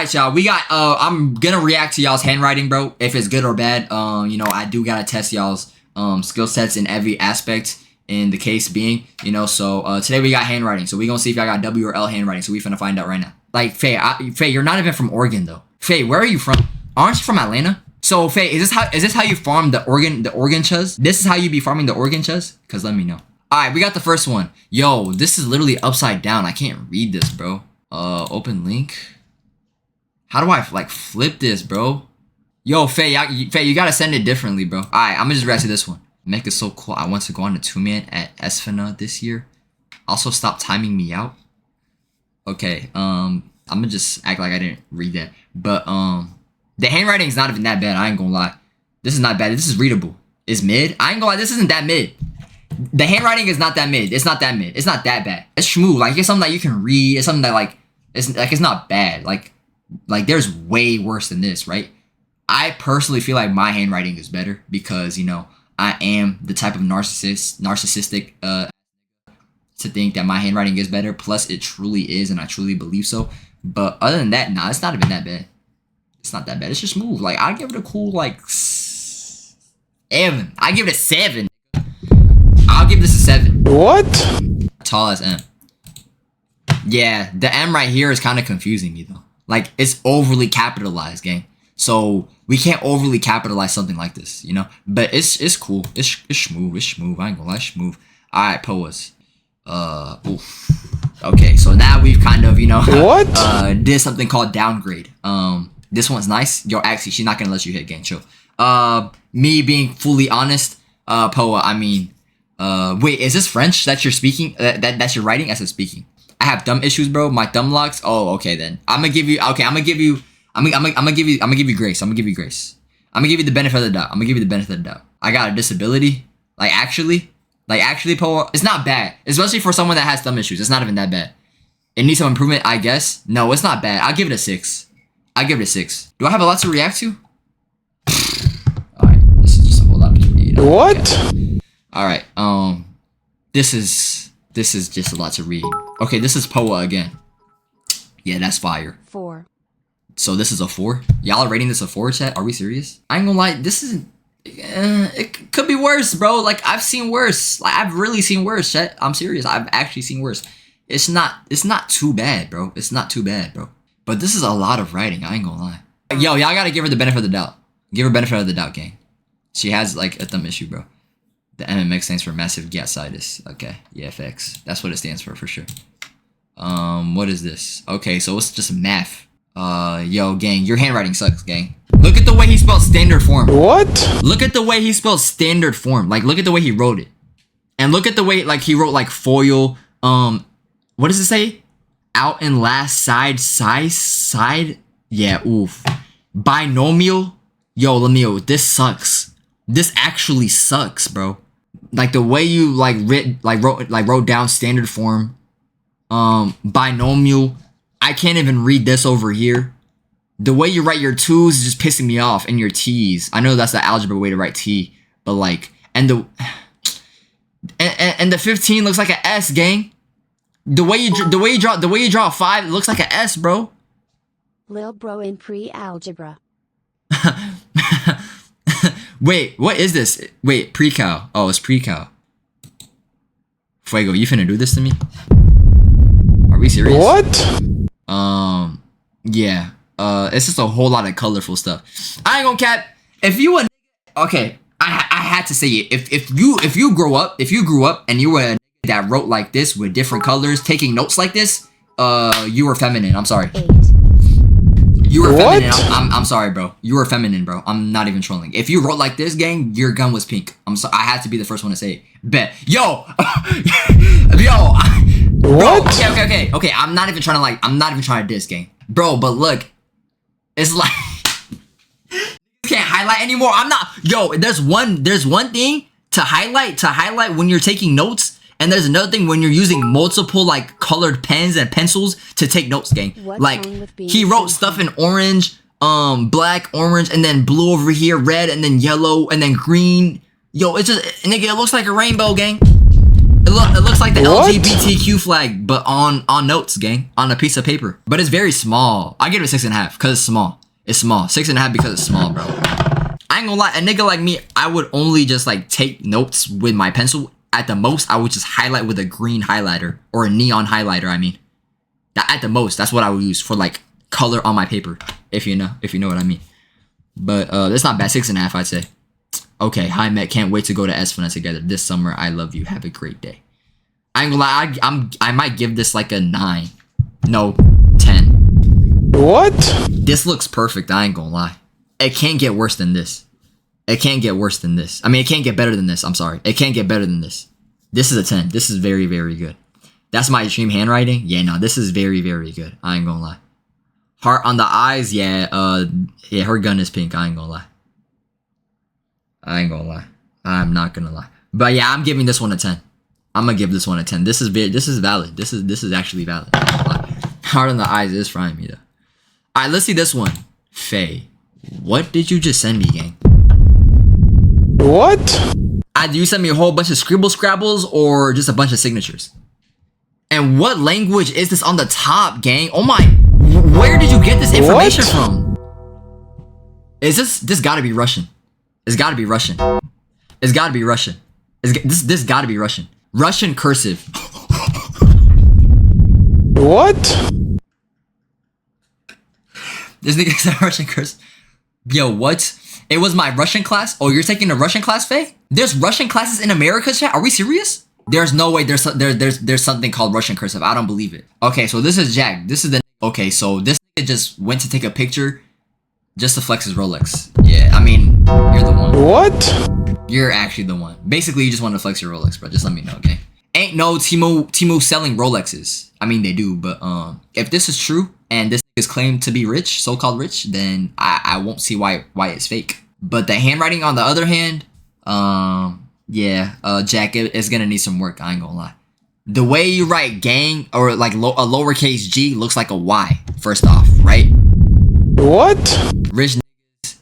right, y'all. We got I'm gonna react to y'all's handwriting, bro. If it's good or bad. You know, I do gotta test y'all's skill sets in every aspect. In the case being, you know, so today we got handwriting. So we gonna see if y'all got W or L handwriting. So we finna find out right now. Like Faye, Faye, you're not even from Oregon though. Faye, where are you from? Aren't you from Atlanta? So Faye, is this how you farm the Oregon chuz? This is how you be farming the Oregon chuz? Cause let me know. All right, we got the first one. Yo, this is literally upside down. I can't read this, bro. Open link. How do I like flip this, bro? Yo, Faye, you gotta send it differently, bro. All right, I'm gonna just react to this one. Make it so cool. I want to go on a 2-man at Esfina this year. Also, stop timing me out. Okay, I'm gonna just act like I didn't read that. But the handwriting is not even that bad. I ain't gonna lie. This is not bad. This is readable. It's mid. I ain't gonna lie. This isn't that mid. The handwriting is not that mid. It's not that mid. It's not that bad. It's smooth. Like it's something that you can read. It's something that like it's not bad. Like there's way worse than this, right? I personally feel like my handwriting is better because, you know, I am the type of narcissistic to think that my handwriting is better. Plus, it truly is, and I truly believe so. But other than that, nah, it's not even that bad. It's not that bad. It's just smooth. Like, I give it a cool, like, 7. I give it a 7. I'll give this a 7. What? Tall as M. Yeah, the M right here is kind of confusing me, though. Like, it's overly capitalized, gang. So we can't overly capitalize something like this, you know. But it's cool. It's smooth. It's smooth. I ain't gonna lie, smooth. All right, Poas. Oof. Okay, so now we've kind of, you know, what? Did something called downgrade. This one's nice. Yo, actually, she's not gonna let you hit, gang. Chill. Me being fully honest, Poa. I mean, wait, is this French that you're speaking? That's your writing as a speaking. I have thumb issues, bro. My thumb locks. Oh, okay then. I'm gonna give you. Okay, I'm gonna give you grace. I'm gonna give you grace. I'm gonna give you the benefit of the doubt. I'm gonna give you the benefit of the doubt. I got a disability. Like actually, Poa, it's not bad. Especially for someone that has thumb issues. It's not even that bad. It needs some improvement, I guess. No, it's not bad. I'll give it a 6. I'll give it a 6. Do I have a lot to react to? Alright, this is just a whole lot to read. What? Okay. Alright, this is just a lot to read. Okay, this is Poa again. Yeah, that's fire. 4. So this is a 4? Y'all are rating this a 4, chat? Are we serious? I ain't gonna lie, this isn't... it could be worse, bro. Like, I've seen worse. Like, I've really seen worse, chat. I'm serious. I've actually seen worse. It's not too bad, bro. It's not too bad, bro. But this is a lot of writing. I ain't gonna lie. Yo, y'all gotta give her the benefit of the doubt. Give her benefit of the doubt, gang. She has, like, a thumb issue, bro. The MMX stands for massive gasitis. Okay, yeah, FX. That's what it stands for sure. What is this? Okay, so it's just math. Yo, gang, your handwriting sucks, gang. Look at the way he spelled standard form. What? Look at the way he spelled standard form. Like, look at the way he wrote it. And look at the way, like, he wrote, like, foil. What does it say? Out and last side. Yeah, oof. Binomial. Yo, Lemieux, this sucks. This actually sucks, bro. Like, the way you, like, wrote down standard form. Binomial. I can't even read this over here. The way you write your 2s is just pissing me off, and your T's. I know that's the algebra way to write T, but like, and the 15 looks like an S, gang. The way you draw a 5, it looks like an S, bro. Lil bro in pre-algebra. Wait, what is this? Wait, pre-cal. Oh, it's pre-cal. Fuego, you finna do this to me? Are we serious? What? Yeah. It's just a whole lot of colorful stuff. I ain't gonna cap. If you a okay, I had to say it. If you grew up and you were a that wrote like this with different colors, taking notes like this, you were feminine. I'm sorry. 8. You were feminine. I'm sorry, bro. You were feminine, bro. I'm not even trolling. If you wrote like this, gang, your gun was pink. I'm sorry. I had to be the first one to say it. Bet. Yo. Yo. Bro, okay. I'm not even trying to diss, gang. Bro, but look. It's like you can't highlight anymore. I'm not. Yo, there's one thing to highlight when you're taking notes, and there's another thing when you're using multiple like colored pens and pencils to take notes, gang. Like he wrote stuff in orange, black, orange, and then blue over here, red, and then yellow, and then green. Yo, it's just nigga, it looks like a rainbow, gang. It it looks like the LGBTQ flag, but on notes, gang, on a piece of paper. But it's very small. I give it a 6.5 because it's small. It's small. 6.5 because it's small, bro. I ain't gonna lie, a nigga like me, I would only just like take notes with my pencil. At the most, I would just highlight with a green highlighter or a neon highlighter. I mean, that at the most, that's what I would use for like color on my paper. If you know what I mean. But that's not bad. 6.5, I'd say. Okay, hi Met, can't wait to go to Espana together this summer. I love you. Have a great day. I ain't gonna lie, I might give this like a 9. No, 10. What? This looks perfect. I ain't gonna lie. It can't get worse than this. It can't get worse than this. I mean, it can't get better than this. I'm sorry. It can't get better than this. This is a 10. This is very, very good. That's my extreme handwriting. Yeah, no, this is very, very good. I ain't gonna lie. Heart on the eyes. Yeah, yeah, her gun is pink. I ain't gonna lie. I ain't gonna lie. I'm not gonna lie. But yeah, I'm giving this one a 10. I'm gonna give this one a 10. This is valid. This is actually valid. Heart on the eyes is frying me though. Alright, let's see this one. Faye. What did you just send me, gang? What? You sent me a whole bunch of scribble scrabbles or just a bunch of signatures? And what language is this on the top, gang? Oh my, where did you get this information from? Is this gotta be Russian? It's gotta be Russian. It's gotta be Russian. This gotta be Russian. Russian cursive. What? This nigga said Russian cursive. Yo, what? It was my Russian class? Oh, you're taking a Russian class, Faye? There's Russian classes in America, chat? Are we serious? There's no way there's something called Russian cursive. I don't believe it. Okay, so this is Jack. This is the... Okay, so this nigga just went to take a picture just to flex his Rolex. Yeah, I mean, you're the one. What? You're actually the one. Basically, you just want to flex your Rolex, bro. Just let me know, okay? Ain't no Temu selling Rolexes. I mean, they do, but if this is true and this is claimed to be rich, so-called rich, then I won't see why it's fake. But the handwriting, on the other hand, yeah, Jack, it's gonna need some work. I ain't gonna lie. The way you write gang or like a lowercase g looks like a Y. First off, right? What? Rich niggas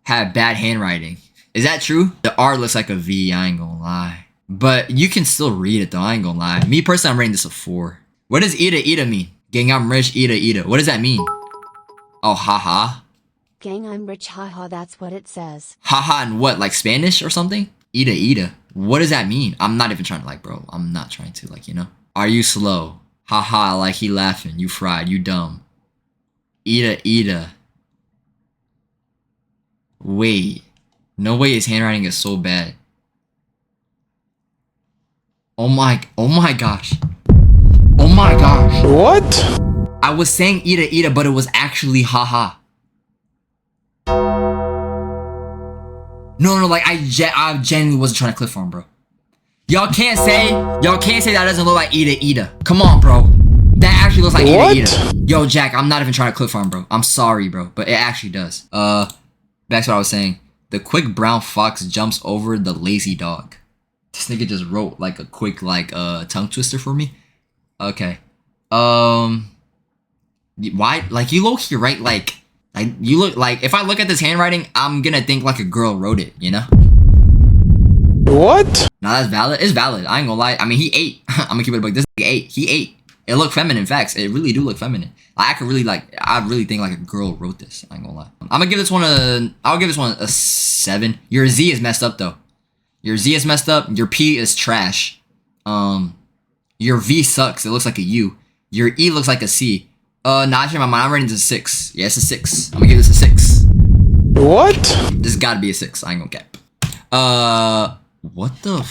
have bad handwriting. Is that true? The R looks like a V. I ain't gonna lie. But you can still read it though. I ain't gonna lie. Me personally, I'm rating this a 4. What does Ida mean? Gang, I'm rich. Ida. What does that mean? Oh, haha. Gang, I'm rich, haha, that's what it says. Haha and what? Like Spanish or something? Ida. What does that mean? I'm not even trying to like, bro. I'm not trying to like, you know. Are you slow? Haha, like he laughing. You fried. You dumb. Ida. Wait. No way his handwriting is so bad. Oh my gosh. Oh my gosh. What? I was saying Ida, but it was actually haha. No, like I genuinely wasn't trying to clip for him, bro. Y'all can't say that doesn't look like Ida. Come on, bro. That actually looks like Ida. Yo, Jack, I'm not even trying to clip for him, bro. I'm sorry, bro, but it actually does. Back to what I was saying. The quick brown fox jumps over the lazy dog. This nigga just wrote like a quick like tongue twister for me. Okay. Why? Like you low-key right? Like you look like if I look at this handwriting, I'm gonna think like a girl wrote it. You know? What? No, that's valid. It's valid. I ain't gonna lie. I mean, he ate. I'm gonna keep it like this. He ate. It looked feminine. Facts. It really do look feminine. I really think like a girl wrote this. I ain't gonna lie. I'll give this one a 7. Your Z is messed up though. Your Z is messed up. Your P is trash. Your V sucks. It looks like a U. Your E looks like a C. Nah, actually, my mind. I'm rating this a 6. Yeah, it's a 6. I'm gonna give this a 6. What? This gotta be a 6. I ain't gonna cap. What the?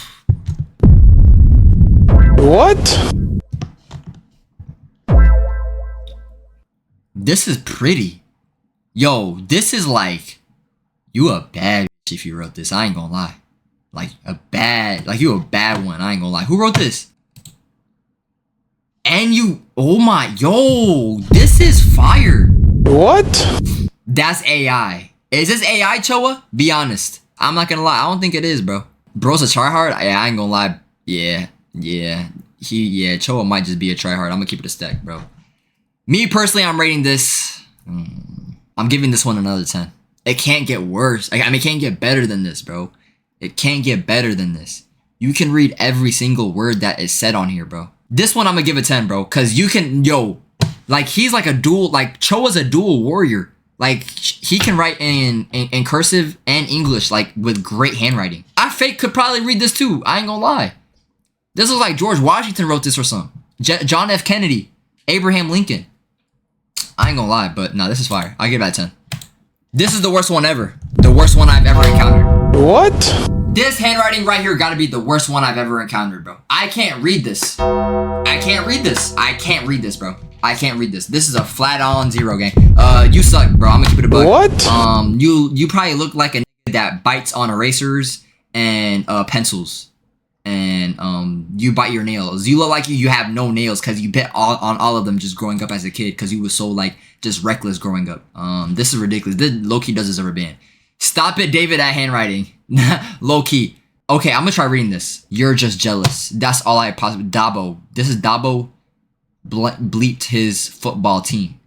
What? This is pretty. Yo, this is like you a bad bitch if you wrote this. I ain't gonna lie. Like you a bad one. I ain't gonna lie. Who wrote this? And you, oh my, yo, this is fire. What? That's AI. Is this AI, Choa? Be honest. I'm not gonna lie. I don't think it is, bro. Bro's a tryhard? Yeah, I ain't gonna lie. Yeah. Choa might just be a tryhard. I'm gonna keep it a stack, bro. Me personally, I'm rating this. I'm giving this one another 10. It can't get worse. I mean, it can't get better than this, bro. It can't get better than this. You can read every single word that is said on here, bro. This one I'm gonna give a 10, bro, cause you can, yo, like he's like a dual, like Cho is a dual warrior. Like he can write in cursive and English, like with great handwriting. I fake could probably read this too. I ain't gonna lie. This looks like George Washington wrote this or something. John F. Kennedy, Abraham Lincoln. I ain't gonna lie, but no, this is fire. I give that 10. This is the worst one ever. The worst one I've ever encountered. What? This handwriting right here gotta be the worst one I've ever encountered, bro. I can't read this. I can't read this. I can't read this, bro. I can't read this. This is a flat on 0 gang. You suck, bro. I'm gonna keep it a buck. What? You probably look like a nigga that bites on erasers and pencils. And you bite your nails. You look like you have no nails because you bit on all of them just growing up as a kid because you was so like just reckless growing up. This is ridiculous. This low-key does deserve a ban. Stop it, David, at handwriting. Low-key. Okay, I'm gonna try reading this. You're just jealous. That's all I possibly. Dabo. This is Dabo bleeped his football team.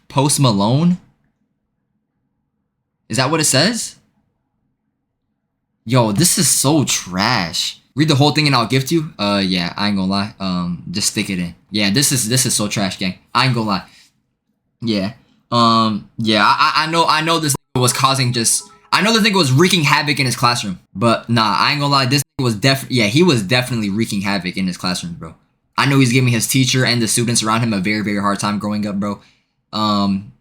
Post Malone? Is that what it says? Yo, this is so trash. Read the whole thing and I'll gift you. Yeah, I ain't gonna lie. Just stick it in. Yeah, this is so trash, gang. I ain't gonna lie. Yeah. Yeah, I know this was causing just. I know this nigga was wreaking havoc in his classroom, but nah, I ain't gonna lie. This nigga was he was definitely wreaking havoc in his classroom, bro. I know he's giving his teacher and the students around him a very, very hard time growing up, bro.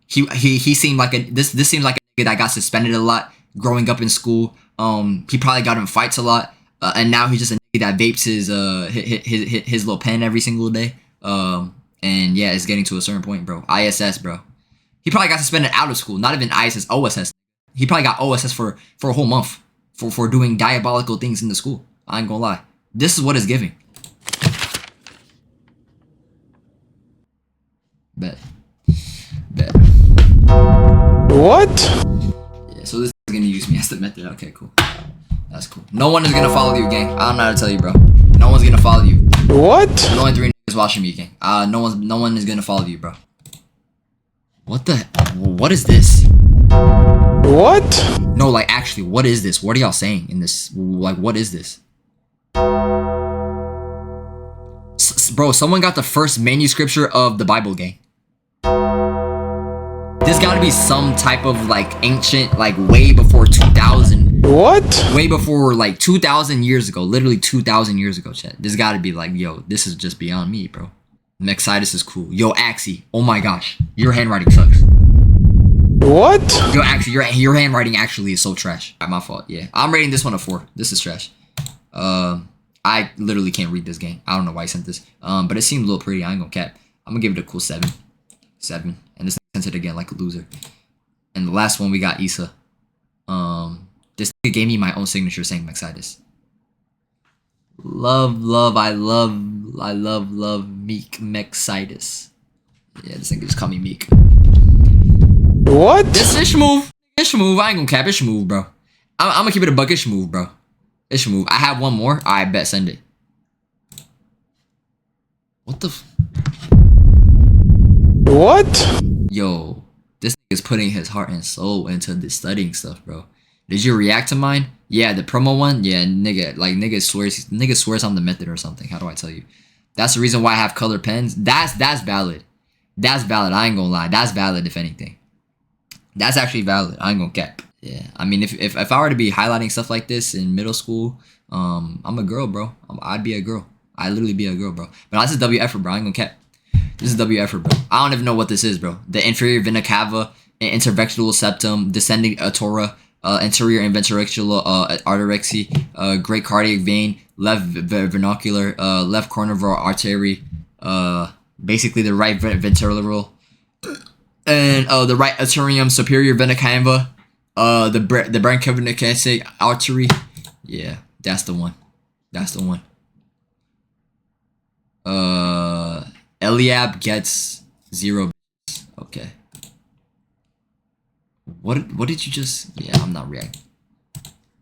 He seemed like this seems like a nigga that got suspended a lot growing up in school. He probably got in fights a lot, and now he's just a nigga that vapes his little pen every single day. And yeah, it's getting to a certain point, bro. ISS, bro. He probably got suspended out of school, not even ISS, OSS. He probably got OSS for a whole month for doing diabolical things in the school. I ain't gonna lie. This is what it's giving. Bet. What? Yeah, so this is gonna use me as the method. Okay, cool. That's cool. No one is gonna follow you, gang. I don't know how to tell you, bro. No one's gonna follow you. What? There's only 3 niggas watching me, gang. No one is gonna follow you, bro. What is this? What? No, like actually, what is this? What are y'all saying in this? Like, what is this? Bro, someone got the first manuscript of the Bible, gang. This gotta be some type of like ancient, like way before 2000. What? Way before like 2,000 years ago. Literally 2,000 years ago, chat. This gotta be like, yo, this is just beyond me, bro. Meksitus is cool. Yo, Axie. Oh my gosh. Your handwriting sucks. What? Yo, actually, your handwriting actually is so trash. My fault, yeah. I'm rating this one a 4. This is trash. I literally can't read this game. I don't know why I sent this. But it seemed a little pretty. I ain't gonna cap. I'm gonna give it a cool 7. 7. And this sent it again like a loser. And the last one we got Issa. This nigga gave me my own signature saying Meksitus. I love Meek Meksitus. Yeah, this nigga just call me Meek. What? This is move. It's move. I ain't gonna cap. It's move, bro. I'm gonna keep it a buck. It's move, bro. It's move. I have one more. I bet. Send it. What the? What? Yo, this nigga's putting his heart and soul into this studying stuff, bro. Did you react to mine? Yeah, the promo one. Yeah, nigga swears I'm the method or something. How do I tell you? That's the reason why I have colored pens. That's valid. That's valid. I ain't gonna lie. That's valid. If anything. That's actually valid. I ain't gonna cap. Yeah, I mean, if I were to be highlighting stuff like this in middle school, I'm a girl, bro. I'd be a girl. I'd literally be a girl, bro. But this is WF, bro. I ain't gonna cap. This is WF, bro. I don't even know what this is, bro. The inferior vena cava, intervexual septum, descending atora, anterior and ventricular arterexy, great cardiac vein, left vernacular, left carnivore artery, basically the right ventricular. And the right atrium, superior vena cava, the branchiocularis artery. Yeah, that's the one. That's the one. Eliab gets 0. Okay. What did you just? Yeah, I'm not reacting.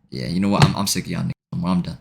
Yeah, you know what? I'm sick of y'all niggas. I'm done.